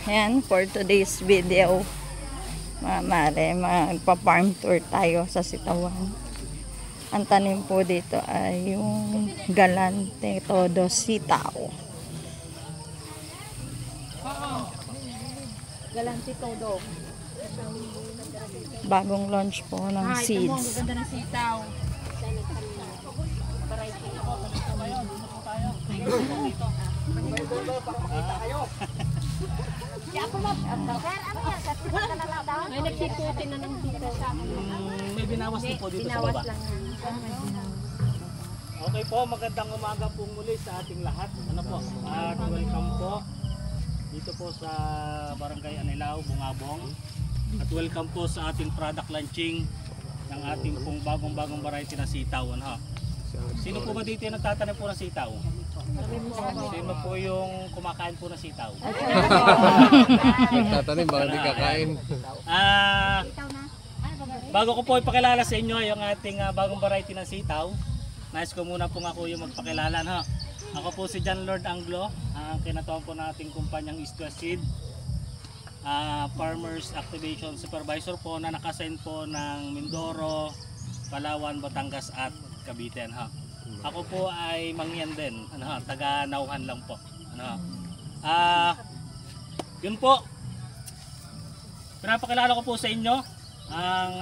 Ayan, for today's video, magpa-farm tour tayo sa Sitawan. Ang tanim po dito ay yung galante todo sitaw. Galante todo. Bagong launch po ng seeds. Ganda ng sitaw. May nagsikuti na ng sitaw sa akin. May binawas din po dito sa baba. Okay po, magandang umaga po muli sa ating lahat. Ano po? At welcome po dito po sa Barangay Anilao, Bungabong. At welcome po sa ating product launching ng ating pong bagong variety na sitaw. Ano? Sino po ba dito yung nagtatanim po ng sitaw? Sino po yung kumakain po ng sitaw? Nagtatanim, baka di kakain. Bago ko po ipakilala sa inyo yung ating bagong variety ng sitaw, nais ko muna po ako yung magpakilala. No? Ako po si John Lord Anglo, ang kinatuan po nating kumpanyang East West Seed, Farmers Activation Supervisor po na nakasign po ng Mindoro, Palawan, Batangas at Cavite. Ha? Ako po ay mangyan din, taga Nauhan lang po. Yun po, pinapakilala ko po sa inyo ang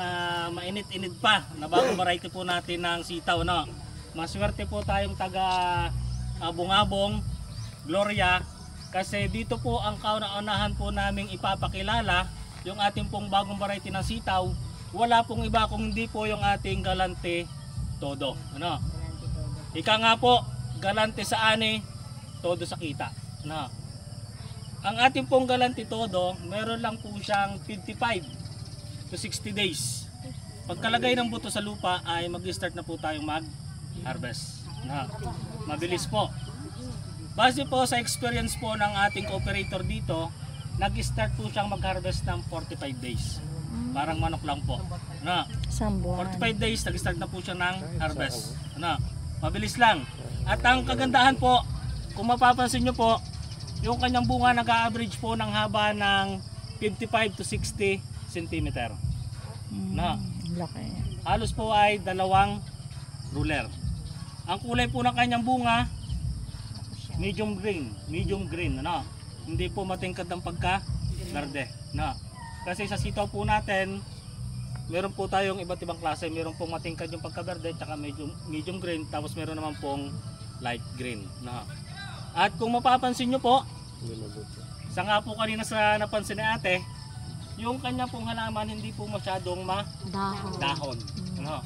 mainit-init pa na bagong variety po natin ng sitaw. No? Maswerte po tayong taga Bungabong, Gloria, kasi dito po ang kauna-unahan po naming ipapakilala yung ating pong bagong variety ng sitaw. Wala pong iba kung hindi po yung ating galante todo. Ano? Ika nga po, galante sa ani, todo sa kita. Ano? Ang ating pong galante todo, meron lang po siyang 55 to 60 days. Pagkalagay ng buto sa lupa ay mag-start na po tayong mag-harvest. Ano? Mabilis po. Base po sa experience po ng ating operator dito, nag-start po siyang mag-harvest ng 45 days. Parang manok lang po. Ano? 45 days, nag-start na po siya ng harvest. Ano? Mabilis lang. At ang kagandahan po, kung mapapansin nyo po, yung kanyang bunga nag-average po ng haba ng 55 to 60 cm. Ano? Halos po ay 2 ruler. Ang kulay po ng kanyang bunga, medium green, ano? Hindi po matingkad ng pagka-verde, no? Kasi sa sitaw po natin, meron po tayong iba't ibang klase. Meron pong matingkad yung pagka-verde, tsaka medium green, tapos meron naman pong light green, no? At kung mapapansin nyo po, sa nga po kanina sa napansin ni ate, yung kanya pong halaman hindi po masyadong dahon, no?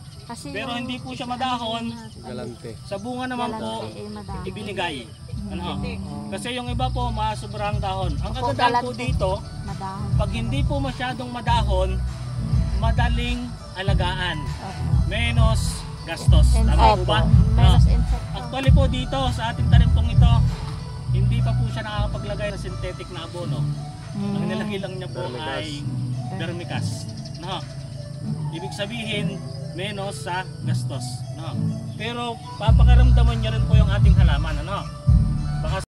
Pero hindi po siya madahon. Galante. Sa bunga naman po, ibinigay. Ano? Kasi yung iba po, sobrang dahon. Ang kagandahan po dito, pag hindi po masyadong madahon, madaling alagaan. Menos gastos. Tama po ba? Actually po dito, sa ating tanim pong ito, hindi pa po siya nakakapaglagay ng synthetic na abono. Ang nilagay lang niya po ay vermicast. No? Ibig sabihin, menos sa gastos. No? Pero papakaramdaman niya rin po yung ating halaman. Ano? Baka